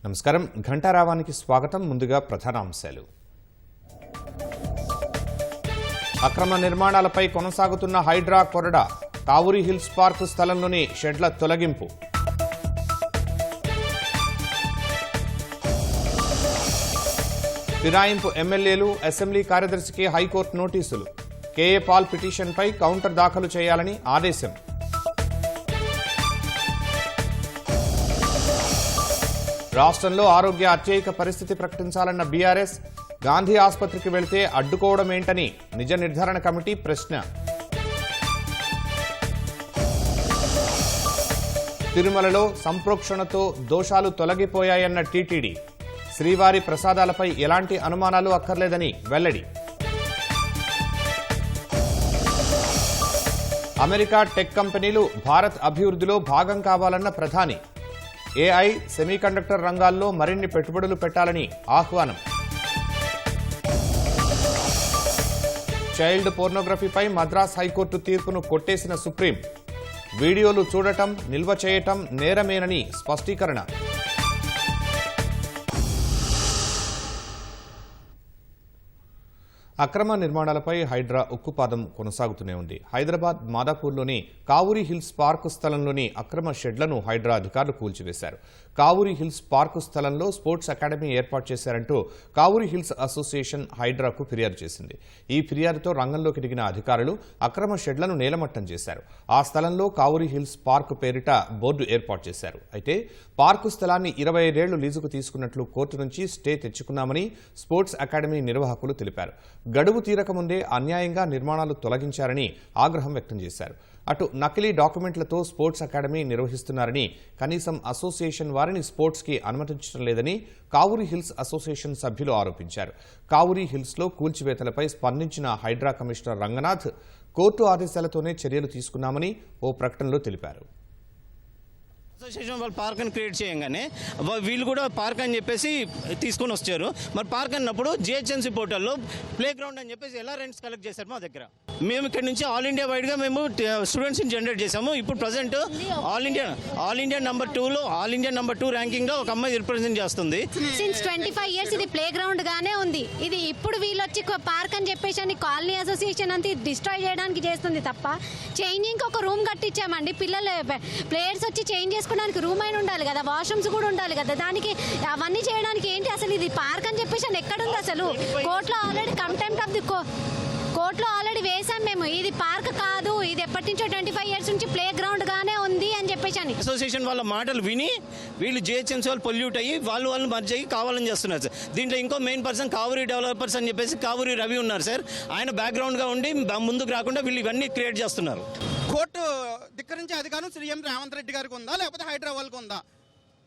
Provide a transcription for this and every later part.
నమస్కారం ఘంటారావానికి స్వాగతం. ముందుగా ప్రధాన అంశాలు. అక్రమ నిర్మాణాలపై కొనసాగుతున్న హైడ్రా కొరడా, కావూరి హిల్స్ పార్క్ స్థలంలోని షెడ్ల తొలగింపు. ఫిరాయింపు ఎమ్మెల్యేలు, అసెంబ్లీ కార్యదర్శికి హైకోర్టు నోటీసులు. కేఏ పాల్ పిటిషన్పై కౌంటర్ దాఖలు చేయాలని ఆదేశం. రాష్ట్రంలో ఆరోగ్య అత్యయిక పరిస్థితి ప్రకటించాలన్న బీఆర్ఎస్, గాంధీ ఆసుపత్రికి వెళితే అడ్డుకోవడమేంటని నిజ నిర్ధారణ కమిటీ ప్రశ్న. తిరుమలలో సంప్రోక్షణతో దోషాలు తొలగిపోయాయన్న టీటీడీ, శ్రీవారి ప్రసాదాలపై ఎలాంటి అనుమానాలు అక్కర్లేదని వెల్లడి. అమెరికా టెక్ కంపెనీలు భారత్ అభివృద్ధిలో భాగం కావాలన్న ప్రధాని, ఏఐ, సెమీకండక్టర్ రంగాల్లో మరిన్ని పెట్టుబడులు పెట్టాలని ఆహ్వానం. చైల్డ్ పోర్నోగ్రఫీపై మద్రాస్ హైకోర్టు తీర్పును కొట్టేసిన సుప్రీం, వీడియోలు చూడటం, నిల్వ చేయటం నేరమేనని స్పష్టీకరణ. అక్రమ నిర్మాణాలపై హైడ్రా ఉక్కుపాదం కొనసాగుతూనే ఉంది. హైదరాబాద్ మాదాపూర్లోని కావూరి హిల్స్ పార్కు స్థలంలోని అక్రమ షెడ్లను హైడ్రా అధికారులు కూల్చివేశారు. కావూరి హిల్స్ పార్కు స్థలంలో స్పోర్ట్స్ అకాడమీ ఏర్పాటు చేశారంటూ కావూరి హిల్స్ అసోసియేషన్ హైడ్రాకు ఫిర్యాదు చేసింది. ఈ ఫిర్యాదుతో రంగంలోకి దిగిన అధికారులు అక్రమ షెడ్లను నేలమట్టం చేశారు. ఆ స్థలంలో కావూరి హిల్స్ పార్కు పేరిట బోర్డు ఏర్పాటు చేశారు. అయితే పార్కు స్థలాన్ని 25 ఏళ్లు లీజుకు తీసుకున్నట్లు కోర్టు నుంచి స్టే తెచ్చుకున్నామని స్పోర్ట్స్ అకాడమీ నిర్వాహకులు తెలిపారు. గడువు తీరకముందే అన్యాయంగా నిర్మాణాలు తొలగించారని ఆగ్రహం వ్యక్తం చేశారు. అటు నకిలీ డాక్యుమెంట్లతో స్పోర్ట్స్ అకాడమీ నిర్వహిస్తున్నారని, కనీసం అసోసియేషన్ వారిని స్పోర్ట్స్కి అనుమతించడం లేదని కావూరి హిల్స్ అసోసియేషన్ సభ్యులు ఆరోపించారు. కావూరి హిల్స్లో కూల్చివేతలపై స్పందించిన హైడ్రా కమిషనర్ రంగనాథ్, కోర్టు ఆదేశాలతోనే చర్యలు తీసుకున్నామని ఓ ప్రకటనలో తెలిపారు. అసోసియేషన్ వాళ్ళు పార్క్ అని క్రియేట్ చేయగానే వీళ్ళు కూడా పార్క్ అని చెప్పేసి తీసుకొని వచ్చారు. మరి పార్క్ అన్నప్పుడు జిహెచ్ఎంసీ పోర్టల్లో ప్లే గ్రౌండ్ అని చెప్పేసి ఎలా రెంట్స్ కలెక్ట్ చేశారు మా దగ్గర. మేము ఇక్కడ నుంచి ఆల్ ఇండియా వైడ్గా మేము స్టూడెంట్స్ని జనరేట్ చేసాము. ఇప్పుడు ప్రజెంట్ ఆల్ ఇండియా నెంబర్ 2 ర్యాంకింగ్లో ఒక అమ్మాయి రిప్రజెంట్ చేస్తుంది. సిన్స్ 25 ఇయర్స్ ఇది ప్లే గ్రౌండ్ గానే ఉంది. ఇది ఇప్పుడు వీళ్ళు వచ్చి పార్క్ అని చెప్పేసి కాలనీ అసోసియేషన్ అంతా డిస్ట్రాయ్ చేయడానికి చేస్తుంది తప్ప, చేంజింగ్ ఒక రూమ్ కట్టించామండి. పిల్లలు ప్లేయర్స్ వచ్చి చేంజ్ చేసుకోవడానికి రూమ్ అయిన ఉండాలి కదా, వాష్రూమ్స్ కూడా ఉండాలి కదా. దానికి అవన్నీ చేయడానికి ఏంటి అసలు ఇది పార్క్ అని చెప్పేసి ఎక్కడుంది అసలు? కోర్టులో ఆల్రెడీ కంటెంప్ట్ ఆఫ్ ది కోర్టులో ఆల్రెడీ వేసాం మేము. ఇది పార్క్ కాదు, ఇది ఎప్పటి నుంచో 25 ఇయర్స్ నుంచి ప్లే గ్రౌండ్ గానే ఉంది అని చెప్పేసి. అసోసియేషన్ వాళ్ళ మాటలు విని వీళ్ళు జిహెచ్ఎంసీ వాళ్ళు పొల్యూట్ అయ్యి వాళ్ళు మర్జ్ అయ్యి కావాలని చేస్తున్నారు సార్. దీంట్లో ఇంకో మెయిన్ పర్సన్ కావూరి డెవలపర్స్ అని చెప్పేసి కావూరి రవి ఉన్నారు సార్. ఆయన బ్యాక్గ్రౌండ్గా ఉండి ముందుకు రాకుండా వీళ్ళు ఇవన్నీ క్రియేట్ చేస్తున్నారు. కోర్టు ధిక్కరించే అధికారం సీఎం రేవంత్ రెడ్డి గారికి ఉందా, లేకపోతే హైడ్రా వాళ్ళకి ఉందా?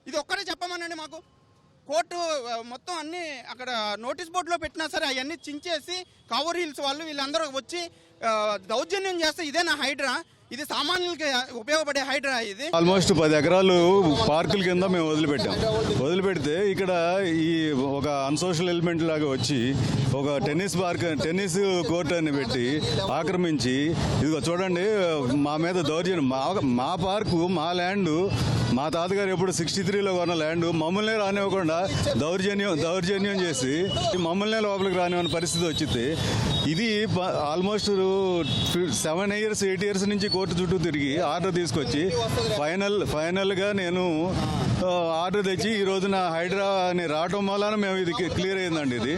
ఇది ఒక్కడే చెప్పమనండి మాకు. కోర్టు మొత్తం అన్నీ అక్కడ నోటీస్ బోర్డులో పెట్టినా సరే అవన్నీ చించేసి కావూరి హిల్స్ వాళ్ళు వీళ్ళందరూ వచ్చి దౌర్జన్యం చేస్తే ఇదేనా హైడ్రా? ఇది సామాన్యులకి ఉపయోగపడే హైడ్రా? ఇది ఆల్మోస్ట్ 10 ఎకరాలు పార్కుల కింద మేము వదిలిపెడితే ఇక్కడ ఈ ఒక అన్సోషల్ ఎలిమెంట్ లాగా వచ్చి ఒక టెన్నిస్ కోర్ట్ అని పెట్టి ఆక్రమించి, ఇదిగో చూడండి మా మీద దౌర్జన్యం. మా పార్కు, మా ల్యాండ్, మా తాతగారు ఎప్పుడు 63లో కొన్న ల్యాండ్ మమ్మల్నే రానివ్వకుండా దౌర్జన్యం చేసి మమ్మల్నే లోపలికి రానివ్వని పరిస్థితి వచ్చింది. ఇది ఆల్మోస్ట్ 7 ఇయర్స్ 8 ఇయర్స్ నుంచి కోర్టు చుట్టూ తిరిగి ఆర్డర్ తీసుకొచ్చి ఫైనల్గా నేను ఆర్డర్ తెచ్చి ఈ రోజున హైడ్రా అని రావటం వలన మేము ఇది క్లియర్ అయిందండి. ఇది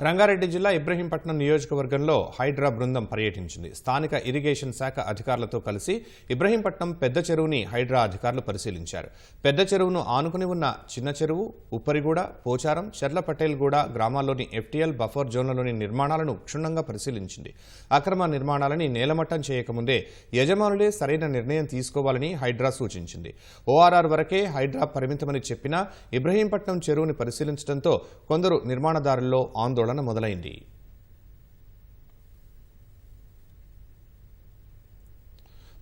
రంగారెడ్డి జిల్లా ఇబ్రహీంపట్నం నియోజకవర్గంలో హైడ్రా బృందం పర్యటించింది. స్థానిక ఇరిగేషన్ శాఖ అధికారులతో కలిసి ఇబ్రహీంపట్నం పెద్ద చెరువుని హైడ్రా అధికారులు పరిశీలించారు. పెద్ద చెరువును ఆనుకుని ఉన్న చిన్న చెరువు, ఉప్పరిగూడ, పోచారం, చెర్లపటేల్గూడ గ్రామాల్లోని ఎఫ్టీఎల్ బఫర్ జోన్లలోని నిర్మాణాలను క్షుణ్ణంగా పరిశీలించింది. అక్రమ నిర్మాణాలని నేలమట్టం చేయకముందే యజమానులే సరైన నిర్ణయం తీసుకోవాలని హైడ్రా సూచించింది. ఓఆర్ఆర్ వరకే హైడ్రా పరిమితమని చెప్పినా ఇబ్రహీంపట్నం చెరువుని పరిశీలించడంతో కొందరు నిర్మాణదారుల్లో ఆందోళన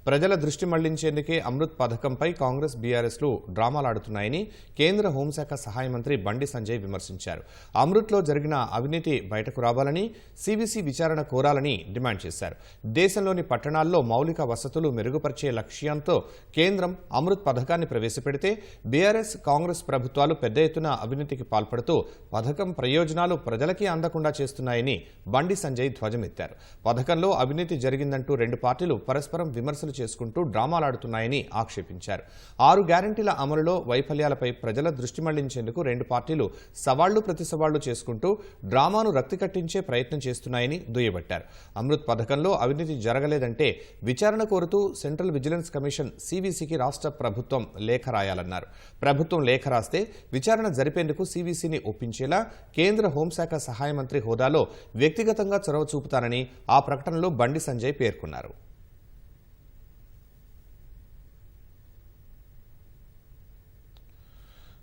ప్రజల దృష్టి మళ్లించేందుకే అమృత్ పథకంపై కాంగ్రెస్ బీఆర్ఎస్లు డ్రామాలాడుతున్నాయని కేంద్ర హోంశాఖ సహాయ మంత్రి బండి సంజయ్ విమర్శించారు. అమృత్లో జరిగిన అవినీతి బయటకు రావాలని, సీవీసీ విచారణ కోరాలని డిమాండ్ చేశారు. దేశంలోని పట్టణాల్లో మౌలిక వసతులు మెరుగుపరిచే లక్ష్యంతో కేంద్రం అమృత్ పథకాన్ని ప్రవేశపెడితే బీఆర్ఎస్, కాంగ్రెస్ ప్రభుత్వాలు పెద్ద ఎత్తున అవినీతికి పాల్పడుతూ పథకం ప్రయోజనాలు ప్రజలకే అందకుండా చేస్తున్నాయని బండి సంజయ్ ధ్వజమెత్తారు. పథకంలో అవినీతి జరిగిందంటూ రెండు పార్టీలు పరస్పరం విమర్శలు చేసుకుంటూ డ్రామాలాడుతున్నాయని ఆక్షేపించారు. 6 గ్యారంటీల అమలులో వైఫల్యాలపై ప్రజల దృష్టి మళ్లించేందుకు రెండు పార్టీలు సవాళ్లు ప్రతి సవాళ్లు చేసుకుంటూ డ్రామాను రక్తి కట్టించే ప్రయత్నం చేస్తున్నాయని దుయ్యబట్టారు. అమృత్ పథకంలో అవినీతి జరగలేదంటే విచారణ కోరుతూ సెంట్రల్ విజిలెన్స్ కమిషన్ సీవీసీకి రాష్ట్ర ప్రభుత్వం లేఖ రాయాలన్నారు. ప్రభుత్వం లేఖ రాస్తే విచారణ జరిపేందుకు సీవీసీని ఒప్పించేలా కేంద్ర హోంశాఖ సహాయ మంత్రి హోదాలో వ్యక్తిగతంగా చొరవ చూపుతానని ఆ ప్రకటనలో బండి సంజయ్ పేర్కొన్నారు.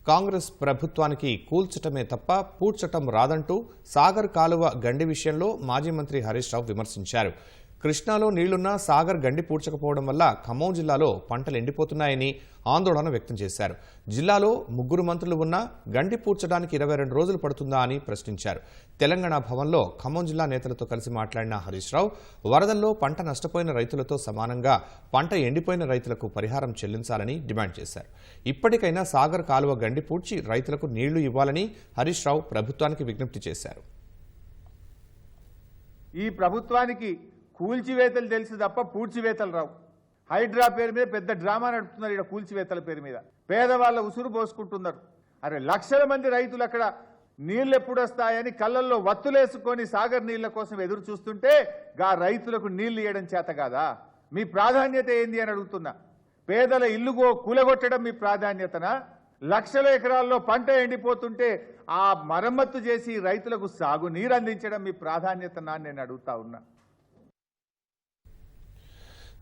కాంగ్రెస్ ప్రభుత్వానికి కూల్చటమే తప్ప పూడ్చటం రాదంటూ సాగర్ కాలువ గండి విషయంలో మాజీ మంత్రి హరీష్ రావు విమర్శించారు. కృష్ణాలో నీళ్లున్నా సాగర్ గండి పూడ్చకపోవడం వల్ల ఖమ్మం జిల్లాలో పంటలు ఎండిపోతున్నాయని ఆందోళన వ్యక్తం చేశారు. జిల్లాలో 3 మంత్రులు ఉన్నా గండి పూడ్చడానికి 22 రోజులు పడుతుందా అని ప్రశ్నించారు. తెలంగాణ భవన్లో ఖమ్మం జిల్లా నేతలతో కలిసి మాట్లాడిన హరీష్ రావు వరదల్లో పంట నష్టపోయిన రైతులతో సమానంగా పంట ఎండిపోయిన రైతులకు పరిహారం చెల్లించాలని డిమాండ్ చేశారు. ఇప్పటికైనా సాగర్ కాలువ గండి పూడ్చి రైతులకు నీళ్లు ఇవ్వాలని హరీష్ రావు ప్రభుత్వానికి విజ్ఞప్తి చేశారు. ఈ ప్రభుత్వానికి కూల్చివేతలు తెలుసు తప్ప పూడ్చివేతలు రావు. హైడ్రా పేరు మీద పెద్ద డ్రామా నడుపుతున్నారు. ఇక్కడ కూల్చివేతల పేరు మీద పేదవాళ్ళ ఉసురు పోసుకుంటున్నారు. అరే లక్షల మంది రైతులు అక్కడ నీళ్లు ఎప్పుడు వస్తాయని కళ్ళల్లో వత్తులేసుకొని సాగర్ నీళ్ల కోసం ఎదురు చూస్తుంటే గా రైతులకు నీళ్లు ఇవ్వడం చేత కాదా? మీ ప్రాధాన్యత ఏంది అని అడుగుతున్నా. పేదల ఇల్లు కూలగొట్టడం మీ ప్రాధాన్యతనా? లక్షల ఎకరాల్లో పంట ఎండిపోతుంటే ఆ మరమ్మత్తు చేసి రైతులకు సాగు నీరు అందించడం మీ ప్రాధాన్యతనా అని నేను అడుగుతా ఉన్నా.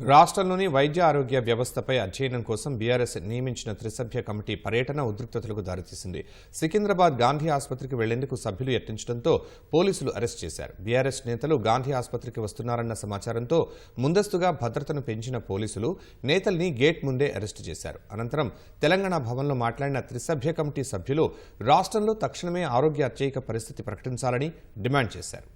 రాష్ట్రంలోని వైద్య ఆరోగ్య వ్యవస్థపై అధ్యయనం కోసం బీఆర్ఎస్ నియమించిన త్రిసభ్య కమిటీ పర్యటన ఉద్రిక్తతలకు దారితీసింది. సికింద్రాబాద్ గాంధీ ఆసుపత్రికి వెళ్లేందుకు సభ్యులు యత్నించడంతో పోలీసులు అరెస్ట్ చేశారు. బీఆర్ఎస్ నేతలు గాంధీ ఆసుపత్రికి వస్తున్నారన్న సమాచారంతో ముందస్తుగా భద్రతను పెంచిన పోలీసులు నేతల్ని గేట్ ముందే అరెస్టు చేశారు. అనంతరం తెలంగాణ భవన్లో మాట్లాడిన త్రిసభ్య కమిటీ సభ్యులు రాష్ట్రంలో తక్షణమే ఆరోగ్య అత్యయిక పరిస్థితి ప్రకటించాలని డిమాండ్ చేశారు.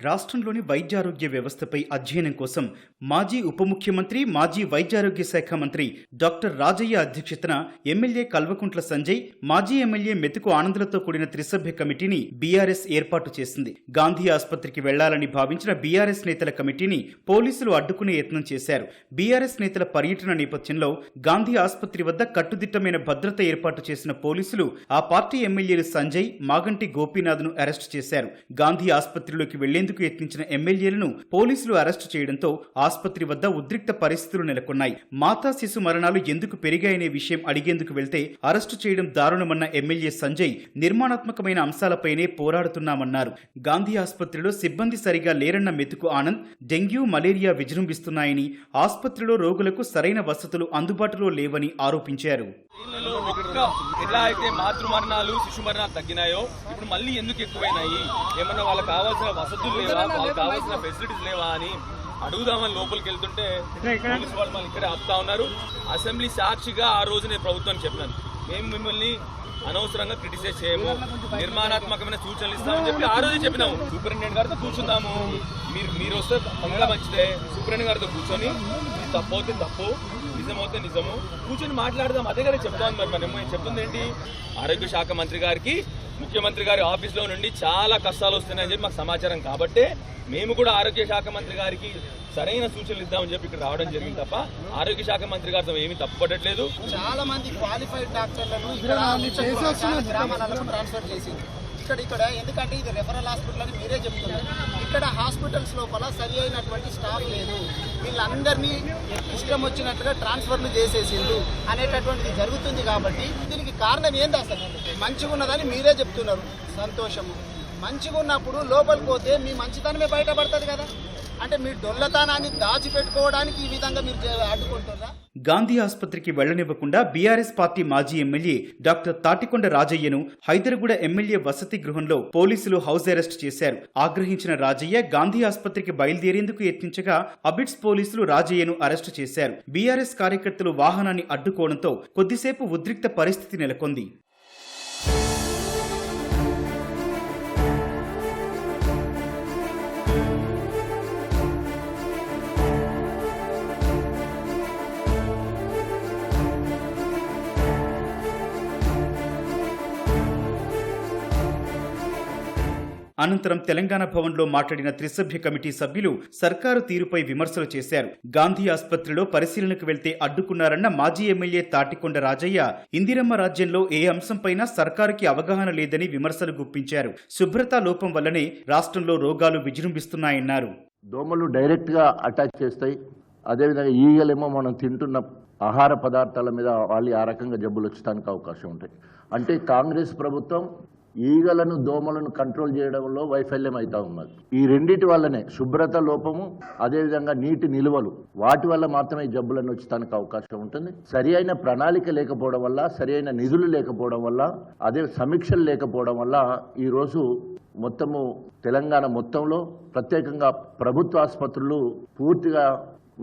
రాష్ట్రంలోని వైద్యారోగ్య వ్యవస్థపై అధ్యయనం కోసం మాజీ ఉప ముఖ్యమంత్రి, మాజీ వైద్యారోగ్య శాఖ మంత్రి డాక్టర్ రాజయ్య అధ్యక్షతన ఎమ్మెల్యే కల్వకుంట్ల సంజయ్, మాజీ ఎమ్మెల్యే మెతుకు ఆనందలతో కూడిన త్రిసభ్య కమిటీని బీఆర్ఎస్ ఏర్పాటు చేసింది. గాంధీ ఆసుపత్రికి వెళ్లాలని భావించిన బీఆర్ఎస్ నేతల కమిటీని పోలీసులు అడ్డుకునే యత్నం చేశారు. బీఆర్ఎస్ నేతల పర్యటన నేపథ్యంలో గాంధీ ఆసుపత్రి వద్ద కట్టుదిట్టమైన భద్రత ఏర్పాటు చేసిన పోలీసులు ఆ పార్టీ ఎమ్మెల్యేలు సంజయ్, మాగంటి గోపీనాథ్ను అరెస్టు చేశారు. గాంధీ ఆసుపత్రిలోకి వెళ్లేందుకు యత్నించిన ఎమ్మెల్యేలను పోలీసులు అరెస్టు చేయడంతో ఆసుపత్రి వద్ద ఉద్రిక్త పరిస్థితులు నెలకొన్నాయి. మాతా శిశు మరణాలు ఎందుకు పెరిగాయనే విషయం అడిగేందుకు వెళ్తే అరెస్టు చేయడం దారుణమన్న ఎమ్మెల్యే సంజయ్ నిర్మాణాత్మకమైన అంశాలపైనే పోరాడుతున్నామన్నారు. గాంధీ ఆసుపత్రిలో సిబ్బంది సరిగా లేరన్న మెతుకు ఆనంద్ డెంగ్యూ, మలేరియా విజృంభిస్తున్నాయని, ఆసుపత్రిలో రోగులకు సరైన వసతులు అందుబాటులో లేవని ఆరోపించారు. ఎలా అయితే మాతృ మరణాలు, శిశు మరణాలు తగ్గినాయో ఇప్పుడు మళ్ళీ ఎందుకు ఎక్కువైనాయి? ఏమన్నా వాళ్ళకి కావాల్సిన వసతులు లేవా, వాళ్ళకి కావాల్సిన ఫెసిలిటీస్ లేవా అని అడుగుదామని లోపలికి వెళ్తుంటే పోలీసు వాళ్ళు మళ్ళీ ఇక్కడే ఆపుతా ఉన్నారు. అసెంబ్లీ సాక్షిగా ఆ రోజు నేను ప్రభుత్వానికి చెప్పినాను, మేము మిమ్మల్ని అనవసరంగా క్రిటిసైజ్ చేయము, నిర్మాణాత్మకమైన సూచనలు ఇస్తామని చెప్పి ఆ రోజే చెప్పినాము. సూపరింటెండెంట్ గారితో కూర్చుందాము, మీరు వస్తే మంగళ మంచిదే, సూపరింటెండెంట్ గారితో కూర్చొని తప్పు అవుతే తప్పు, నిజమవుతే నిజము, కూర్చొని మాట్లాడదాం. అదే కదా చెప్తాను. మరి మనం చెప్తుంది ఏంటి? ఆరోగ్య శాఖ మంత్రి గారికి ముఖ్యమంత్రి గారి ఆఫీస్లో నుండి చాలా కష్టాలు వస్తున్నాయని చెప్పి మాకు సమాచారం కాబట్టే మేము కూడా ఆరోగ్య శాఖ మంత్రి గారికి సరైన సూచనలు ఇద్దామని చెప్పి ఇక్కడ రావడం జరిగింది తప్ప ఆరోగ్య శాఖ మంత్రి గారితో ఏమీ తప్పుపడట్లేదు. చాలా మంది క్వాలిఫైడ్ డాక్టర్లను గ్రామాలకు ట్రాన్స్ఫర్ చేసింది. ఇక్కడ ఎందుకంటే ఇది రెఫరల్ హాస్పిటల్ అని మీరే చెప్తున్నారు. ఇక్కడ హాస్పిటల్స్ లోపల సరి అయినటువంటి స్టాఫ్ లేదు, వీళ్ళందరినీ ఇష్టం వచ్చినట్టుగా ట్రాన్స్ఫర్లు చేసేసిండు అనేటటువంటిది జరుగుతుంది. కాబట్టి దీనికి కారణం ఏంది? అసలు మంచిగా ఉన్నదని మీరే చెప్తున్నారు. సంతోషము. మంచిగా ఉన్నప్పుడు లోపలికి పోతే మీ మంచితనమే బయటపడుతుంది కదా. అంటే మీ డొల్లతనాన్ని దాచిపెట్టుకోవడానికి ఈ విధంగా మీరు అడ్డుకుంటున్నారా? గాంధీ ఆసుపత్రికి వెళ్లనివ్వకుండా బీఆర్ఎస్ పార్టీ మాజీ ఎమ్మెల్యే డాక్టర్ తాటికొండ రాజయ్యను హైదర్గూడ ఎమ్మెల్యే వసతి గృహంలో పోలీసులు హౌస్ అరెస్ట్ చేశారు. ఆగ్రహించిన రాజయ్య గాంధీ ఆసుపత్రికి బయలుదేరేందుకు యత్నించగా అబిడ్స్ పోలీసులు రాజయ్యను అరెస్టు చేశారు. బీఆర్ఎస్ కార్యకర్తలు వాహనాన్ని అడ్డుకోవడంతో కొద్దిసేపు ఉద్రిక్త పరిస్థితి నెలకొంది. అనంతరం తెలంగాణ భవన్లో మాట్లాడిన త్రిసభ్య కమిటీ సభ్యులు సర్కారు తీరుపై విమర్శలు చేశారు. గాంధీ ఆసుపత్రిలో పరిశీలనకు వెళ్తే అడ్డుకున్నారన్న మాజీ ఎమ్మెల్యే తాటికొండ రాజయ్య ఇందిరమ్మ రాజ్యంలో ఏ అంశంపైనా సర్కారుకి అవగాహన లేదని విమర్శలు గుప్పించారు. శుభ్రతా లోపం వల్లనే రాష్ట్రంలో రోగాలు విజృంభిస్తున్నాయన్నారు. దోమలు డైరెక్ట్ గా అటాక్ చేస్తాయి. అదేవిధంగా ఈగలేమో మనం తింటున్న ఆహార పదార్థాల మీద వాళ్ళు ఆ రకంగా జబ్బులు వచ్చడానికి అవకాశం ఉంటాయి. అంటే కాంగ్రెస్ ప్రభుత్వం ఈగలను దోమలను కంట్రోల్ చేయడంలో వైఫల్యం అవుతా ఉన్నది. ఈ రెండింటి వల్లనే శుభ్రత లోపము, అదేవిధంగా నీటి నిల్వలు, వాటి వల్ల మాత్రమే జబ్బులను వచ్చడానికి అవకాశం ఉంటుంది. సరి అయిన ప్రణాళిక లేకపోవడం వల్ల, సరి అయిన నిధులు లేకపోవడం వల్ల, అదే సమీక్షలు లేకపోవడం వల్ల ఈరోజు మొత్తము తెలంగాణ మొత్తంలో ప్రత్యేకంగా ప్రభుత్వ ఆసుపత్రులు పూర్తిగా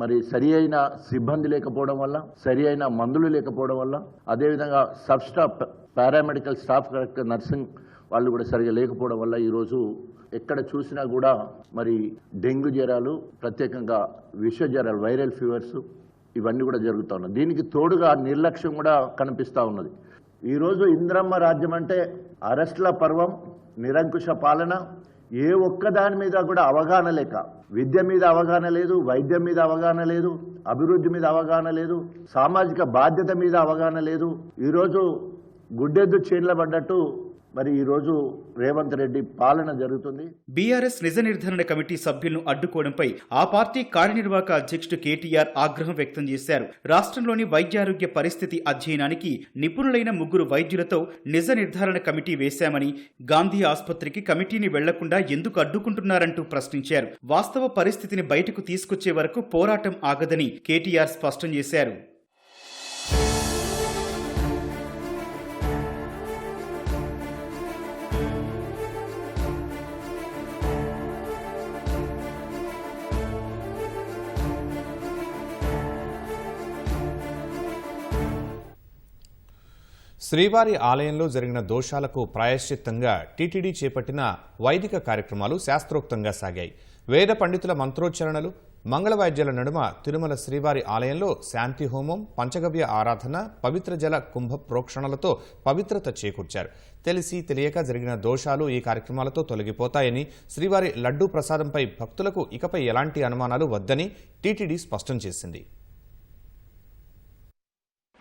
మరి సరి అయిన సిబ్బంది లేకపోవడం వల్ల, సరి అయిన మందులు లేకపోవడం వల్ల, అదేవిధంగా sub staff paramedical staff correct nursing వాళ్ళు కూడా సరిగా లేకపోవడం వల్ల ఈరోజు ఎక్కడ చూసినా కూడా మరి డెంగ్యూ జ్వరాలు, ప్రత్యేకంగా విష జ్వరాలు, వైరల్ ఫీవర్స్ ఇవన్నీ కూడా జరుగుతూ ఉన్నాయి. దీనికి తోడుగా నిర్లక్ష్యం కూడా కనిపిస్తూ ఉన్నది. ఈరోజు ఇందిరమ్మ రాజ్యం అంటే అరెస్టుల పర్వం, నిరంకుశ పాలన, ఏ ఒక్క దాని మీద కూడా అవగాహన లేక, విద్య మీద అవగాహన లేదు, వైద్యం మీద అవగాహన లేదు, అభివృద్ధి మీద అవగాహన లేదు, సామాజిక బాధ్యత మీద అవగాహన లేదు. ఈరోజు గుడ్డెద్దు చేన్ల పడ్డట్టు మరి ఈరోజు రేవంత్ రెడ్డి పాలన జరుగుతుంది. బీఆర్ఎస్ నిజ నిర్ధారణ కమిటీ సభ్యులను అడ్డుకోవడంపై ఆ పార్టీ కార్యనిర్వాహక అధ్యక్షుడు కేటీఆర్ ఆగ్రహం వ్యక్తం చేశారు. రాష్ట్రంలోని వైద్యారోగ్య పరిస్థితి అధ్యయనానికి నిపుణులైన 3 వైద్యులతో నిజ నిర్ధారణ కమిటీ వేశామని, గాంధీ ఆసుపత్రికి కమిటీని వెళ్లకుండా ఎందుకు అడ్డుకుంటున్నారంటూ ప్రశ్నించారు. వాస్తవ పరిస్థితిని బయటకు తీసుకొచ్చే వరకు పోరాటం ఆగదని కేటీఆర్ స్పష్టం చేశారు. శ్రీవారి ఆలయంలో జరిగిన దోషాలకు ప్రాయశ్చిత్తంగా టీటీడీ చేపట్టిన వైదిక కార్యక్రమాలు శాస్త్రోక్తంగా సాగాయి. వేద పండితుల మంత్రోచ్చరణలు, మంగళవాద్యాల నడుమ తిరుమల శ్రీవారి ఆలయంలో శాంతి హోమం, పంచగవ్య ఆరాధన, పవిత్ర జల కుంభ ప్రోక్షణలతో పవిత్రత చేకూర్చారు. తెలిసి తెలియక జరిగిన దోషాలు ఈ కార్యక్రమాలతో తొలగిపోతాయని, శ్రీవారి లడ్డూ ప్రసాదంపై భక్తులకు ఇకపై ఎలాంటి అనుమానాలు వద్దని టీటీడీ స్పష్టం చేసింది.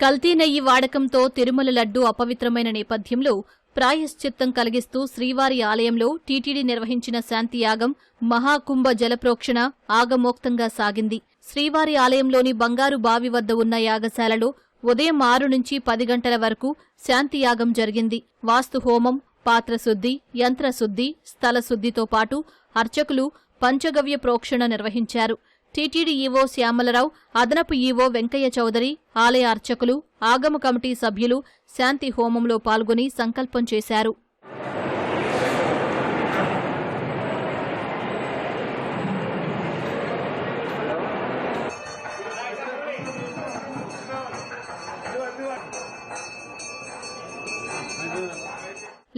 కల్తీ నెయ్యి వాడకంతో తిరుమల లడ్డూ అపవిత్రమైన నేపథ్యంలో ప్రాయశ్చిత్తం కలిగిస్తూ శ్రీవారి ఆలయంలో టీటీడీ నిర్వహించిన శాంతియాగం, మహాకుంభ జలప్రోక్షణ ఆగమోక్తంగా సాగింది. శ్రీవారి ఆలయంలోని బంగారు బావి వద్ద ఉన్న యాగశాలలో ఉదయం 6 నుంచి 10 గంటల వరకు శాంతియాగం జరిగింది. వాస్తు హోమం, పాత్రశుద్ధి, యంత్రశుద్ధి, స్థలశుద్ధితో పాటు అర్చకులు పంచగవ్య ప్రోక్షణ నిర్వహించారు. టీటీడీ ఈవో శ్యామలరావు, అదనపు ఈవో వెంకయ్య చౌదరి, ఆలయ అర్చకులు, ఆగమ కమిటీ సభ్యులు శాంతి హోమంలో పాల్గొని సంకల్పం చేశారు.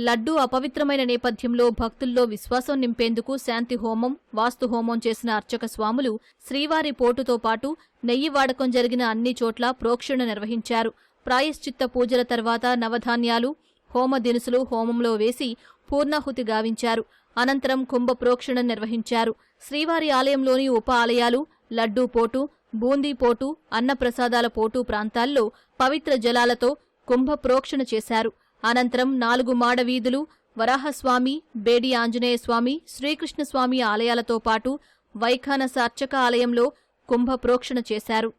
లడ్డూ అపవిత్రమైన నేపథ్యంలో భక్తుల్లో విశ్వాసం నింపేందుకు శాంతి హోమం, వాస్తు హోమం చేసిన అర్చక స్వాములు శ్రీవారి పోటుతో పాటు నెయ్యి వాడకం జరిగిన అన్ని చోట్ల ప్రోక్షణ నిర్వహించారు. ప్రాయశ్చిత్త పూజల తర్వాత నవధాన్యాలు, హోమ దినుసులు హోమంలో వేసి పూర్ణాహుతి గావించారు. అనంతరం కుంభ ప్రోక్షణ నిర్వహించారు. శ్రీవారి ఆలయంలోని ఉప ఆలయాలు, లడ్డూ పోటు, బూందీ పోటు, అన్నప్రసాదాల పోటు ప్రాంతాల్లో పవిత్ర జలాలతో కుంభ ప్రోక్షణ చేశారు. అనంతరం 4 మాడ వీధులు, వరాహస్వామి, బేడి ఆంజనేయస్వామి, శ్రీకృష్ణస్వామి ఆలయాలతో పాటు వైఖానస అర్చక ఆలయంలో కుంభ ప్రోక్షణ చేశారు.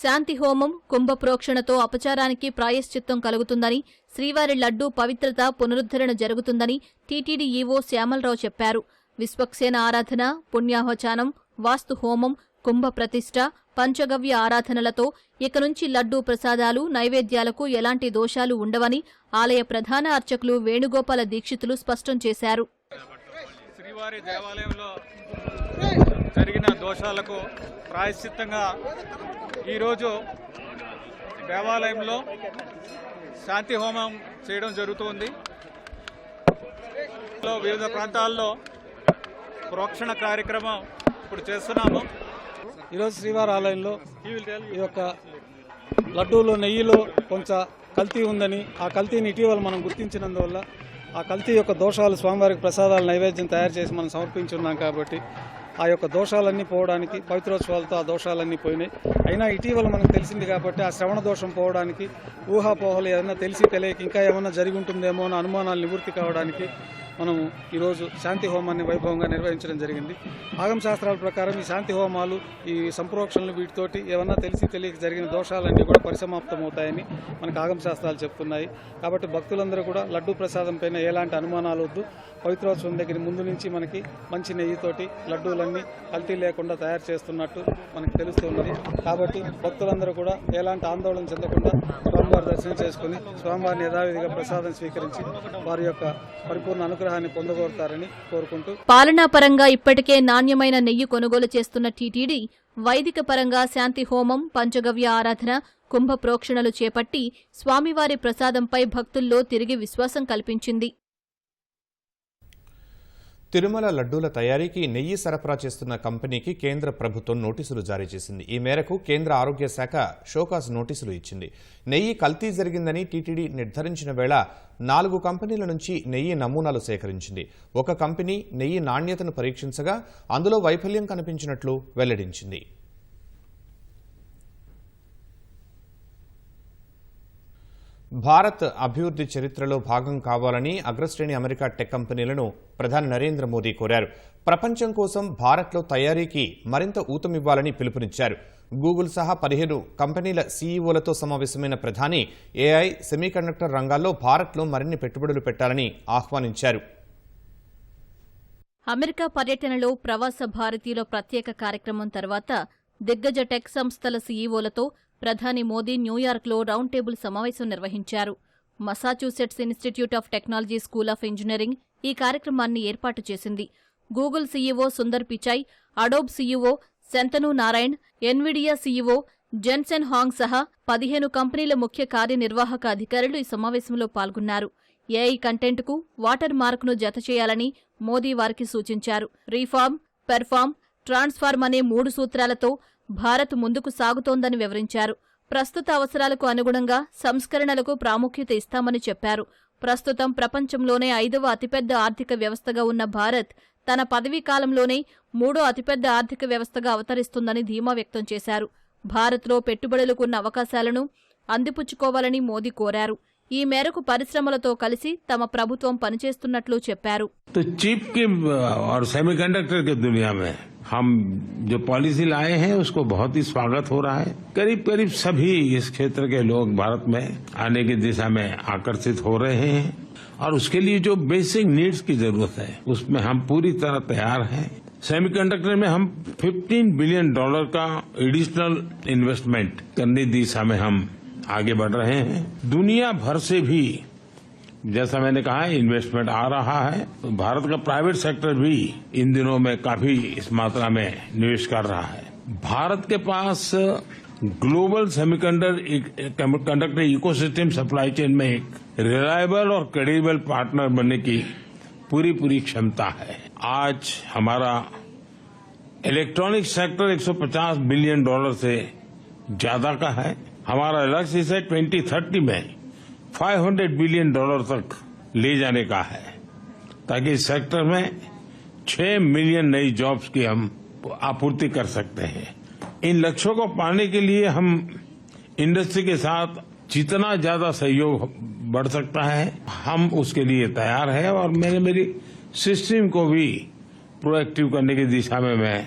శాంతి హోమం కుంభప్రోక్షణతో అపచారానికి ప్రాయశ్చిత్తం కలుగుతుందని, శ్రీవారి లడ్డూ పవిత్రత పునరుద్ధరణ జరుగుతుందని టీటీడీ ఈవో శ్యామలరావు చెప్పారు. విశ్వక్సేన ఆరాధన, పుణ్యాహవచానం, వాస్తు హోమం, కుంభ ప్రతిష్ఠ, పంచగవ్య ఆరాధనలతో ఇక నుంచి లడ్డూ ప్రసాదాలు, నైవేద్యాలకు ఎలాంటి దోషాలు ఉండవని ఆలయ ప్రధాన అర్చకులు వేణుగోపాల దీక్షితులు స్పష్టం చేశారు. శ్రీవారి దేవాలయంలో జరిగిన దోషాలకు ప్రాయశ్చిత్తంగా ఈరోజు దేవాలయంలో శాంతి హోమం చేయడం జరుగుతుంది. వివిధ ప్రాంతాల్లో ప్రోక్షణ కార్యక్రమం ఇప్పుడు చేస్తున్నాము. ఈరోజు శ్రీవారి ఆలయంలో ఈ యొక్క లడ్డూలో నెయ్యిలో కొంచెం కల్తీ ఉందని, ఆ కల్తీని ఇటీవల మనం గుర్తించినందువల్ల ఆ కల్తీ యొక్క దోషాలు స్వామివారికి ప్రసాదాల నైవేద్యం తయారు చేసి మనం సమర్పించున్నాం కాబట్టి ఆ యొక్క దోషాలన్నీ పోవడానికి పవిత్రోత్సవాలతో ఆ దోషాలన్నీ పోయినాయి. అయినా ఇటీవల మనకు తెలిసింది కాబట్టి ఆ శ్రవణ దోషం పోవడానికి, ఊహాపోహలు ఏదైనా తెలిసి తెలియక ఇంకా ఏమన్నా జరిగి ఉంటుందేమో అన్న అనుమానాలు నివృత్తి కావడానికి మనం ఈరోజు శాంతి హోమాన్ని వైభవంగా నిర్వహించడం జరిగింది. ఆగమ శాస్త్రాల ప్రకారం ఈ శాంతి హోమాలు, ఈ సంప్రోక్షణలు వీటితోటి ఏమన్నా తెలిసి తెలియక జరిగిన దోషాలన్నీ కూడా పరిసమాప్తమవుతాయని మనకు ఆగమ శాస్త్రాలు చెప్తున్నాయి. కాబట్టి భక్తులందరూ కూడా లడ్డూ ప్రసాదం పైన ఎలాంటి అనుమానాలు వద్దు. పవిత్రోత్సవం దగ్గర ముందు నుంచి మనకి మంచి నెయ్యితోటి లడ్డూలన్నీ కల్తీ లేకుండా తయారు చేస్తున్నట్టు మనకు తెలుస్తున్నది. కాబట్టి భక్తులందరూ కూడా ఎలాంటి ఆందోళన చెందకుండా స్వామివారి దర్శనం చేసుకుని స్వామివారిని యథావిధిగా ప్రసాదం స్వీకరించి వారి యొక్క పరిపూర్ణ అనుగ్రహాన్ని పొందగోరుతారని కోరుకుంటూ, పాలనాపరంగా ఇప్పటికే నాణ్యమైన నెయ్యి కొనుగోలు చేస్తున్న టీటీడీ వైదిక పరంగా శాంతి హోమం, పంచగవ్య ఆరాధన, కుంభ ప్రోక్షణలు చేపట్టి స్వామివారి ప్రసాదంపై భక్తుల్లో తిరిగి విశ్వాసం కల్పించింది. తిరుమల లడ్డూల తయారీకి నెయ్యి సరఫరా చేస్తున్న కంపెనీకి కేంద్ర ప్రభుత్వం నోటీసులు జారీ చేసింది. ఈ మేరకు కేంద్ర ఆరోగ్య శాఖ షోకాజ్ నోటీసులు ఇచ్చింది. నెయ్యి కల్తీ జరిగిందని టీటీడీ నిర్ధారించిన వేళ 4 కంపెనీల నుంచి నెయ్యి నమూనాలు సేకరించింది. ఒక కంపెనీ నెయ్యి నాణ్యతను పరీక్షించగా అందులో వైఫల్యం కనిపించినట్లు వెల్లడించింది. భారత్ అభివృద్ధి చరిత్రలో భాగం కావాలని అగ్రశ్రేణి అమెరికా టెక్ కంపెనీలను ప్రధాని నరేంద్ర మోదీ కోరారు. ప్రపంచం కోసం భారత్లో తయారీకి మరింత ఊతమివ్వాలని పిలుపునిచ్చారు. గూగుల్ సహా 15 కంపెనీల సీఈఓలతో సమావేశమైన ప్రధాని ఏఐ, సెమీకండక్టర్ రంగాల్లో భారత్లో మరిన్ని పెట్టుబడులు పెట్టాలని ఆహ్వానించారు. అమెరికా పర్యటనలో ప్రవాస భారతీయుల ప్రత్యేక కార్యక్రమం తర్వాత దిగ్గజ టెక్ సంస్థల సీఈఓలతో ప్రధాని మోదీ న్యూయార్క్లో రౌండ్ టేబుల్ సమావేశం నిర్వహించారు. Massachusetts institute of technology school of engineering ఈ కార్యక్రమాన్ని ఏర్పాటు చేసింది. Google CEO Sundar Pichai, Adobe CEO Shantanu Narayan, Nvidia CEO Jensen Hong సహా 15 కంపెనీల ముఖ్య కార్యనిర్వాహక అధికారులు ఈ సమావేశంలో పాల్గొన్నారు. ఏఐ కంటెంట్కు వాటర్ మార్క్ను జతచేయాలని మోదీ వారికి సూచించారు. రీఫార్మ్, పెర్ఫార్మ్, ట్రాన్స్ఫార్మ్ అనే 3 సూత్రాలతో భారత్ ముందుకు సాగుతోందని వివరించారు. ప్రస్తుత అవసరాలకు అనుగుణంగా సంస్కరణలకు ప్రాముఖ్యత ఇస్తామని చెప్పారు. ప్రస్తుతం ప్రపంచంలోనే 5వ అతిపెద్ద ఆర్థిక వ్యవస్థగా ఉన్న భారత్ తన పదవీ కాలంలోనే 3వ అతిపెద్ద ఆర్థిక వ్యవస్థగా అవతరిస్తుందని ధీమా వ్యక్తం చేశారు. భారత్లో పెట్టుబడులకు ఉన్న అవకాశాలను అందిపుచ్చుకోవాలని మోదీ కోరారు. ఈ మేరకు పరిశ్రమలతో కలిసి తమ ప్రభుత్వం పనిచేస్తున్నట్లు చెప్పారు. चिप की और सेमीकंडक्टर की दुनिया में हम जो पॉलिसी लाए हैं उसको बहुत ही स्वागत हो रहा है. करीब करीब सभी इस क्षेत्र के लोग भारत में आने की दिशा में आकर्षित हो रहे हैं और उसके लिए जो बेसिक नीड्स की जरूरत है उसमें हम पूरी तरह तैयार हैं. सेमीकंडक्टर में हम $15 बिलियन का एडिशनल इन्वेस्टमेंट करने की दिशा में हम आगे बढ़ रहे हैं. दुनिया भर से भी जैसा मैंने कहा इन्वेस्टमेंट आ रहा है. भारत का प्राइवेट सेक्टर भी इन दिनों में काफी इस मात्रा में निवेश कर रहा है. भारत के पास global semiconductor ecosystem supply chain में एक रिलायबल और क्रेडिबल पार्टनर बनने की पूरी क्षमता है. आज हमारा इलेक्ट्रॉनिक सेक्टर $150 बिलियन से ज्यादा का है. हमारा लक्ष्य इसे 2030 में $500 बिलियन तक ले जाने का है ताकि इस सेक्टर में 6 मिलियन नई जॉब्स की हम आपूर्ति कर सकते हैं. इन लक्ष्यों को पाने के लिए हम इंडस्ट्री के साथ जितना ज्यादा सहयोग बढ़ सकता है हम उसके लिए तैयार हैं और मेरी सिस्टम को भी प्रोएक्टिव करने की दिशा में मैं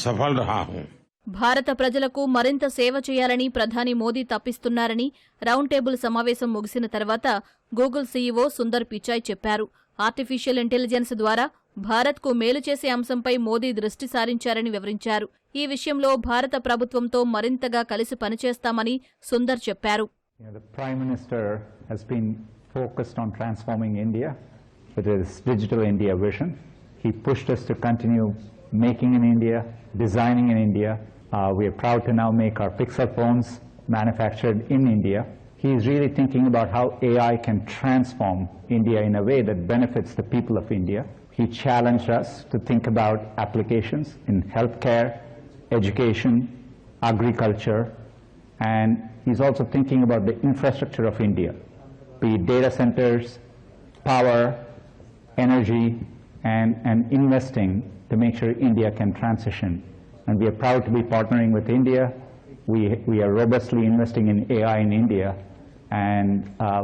सफल रहा हूं। భారత ప్రజలకు మరింత సేవ చేయాలని ప్రధాని మోదీ తప్పిస్తున్నారని రౌండ్ టేబుల్ సమావేశం ముగిసిన తర్వాత గూగుల్ సీఈఓ సుందర్ పిచాయ్ చెప్పారు. ఆర్టిఫిషియల్ ఇంటెలిజెన్స్ ద్వారా భారత్కు మేలు చేసే అంశంపై మోదీ దృష్టి సారించారని వివరించారు. ఈ విషయంలో భారత ప్రభుత్వంతో మరింతగా కలిసి పనిచేస్తామని సుందర్ చెప్పారు. The Prime Minister has been focused on transforming India with his Digital India vision. He pushed us to continue making in India, designing in India. We are proud to now make our Pixel phones manufactured in India. He is really thinking about how AI can transform India in a way that benefits the people of India. He challenged us to think about applications in healthcare, education, agriculture, and he's also thinking about the infrastructure of India, be it data centers, power, energy, and investing to make sure India can transition. And we are proud to be partnering with India. We are robustly investing in AI in India, and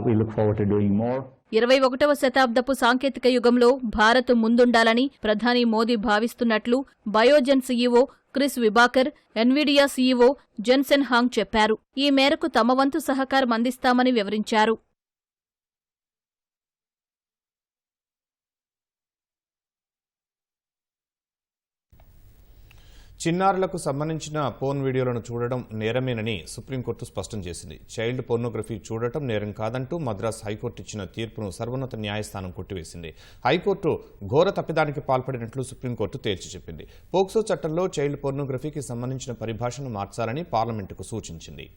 we look forward to doing more. 21వ శతాబ్దపు సాంకేతిక యుగంలో భారత్ ముందుండాలని ప్రధాని మోదీ భావిస్తున్నట్లు Biogen CEO Chris Viehbacher, Nvidia CEO Jensen Huang చెప్పారు. ఈ మేరకు తమ వంతు సహకారం అందిస్తామని వివరించారు. చిన్నారులకు సంబంధించిన పోర్న్ వీడియోలను చూడడం నేరమేనని సుప్రీంకోర్టు స్పష్టం చేసింది. చైల్డ్ పోర్నోగ్రఫీ చూడటం నేరం కాదంటూ మద్రాస్ హైకోర్టు ఇచ్చిన తీర్పును సర్వోన్నత న్యాయస్థానం కొట్టివేసింది. హైకోర్టు ఘోర తప్పిదానికి పాల్పడినట్లు సుప్రీంకోర్టు తేల్చి చెప్పింది. పోక్సో చట్టంలో చైల్డ్ పోర్నోగ్రఫీకి సంబంధించిన పరిభాషను మార్చాలని పార్లమెంటుకు సూచించింది.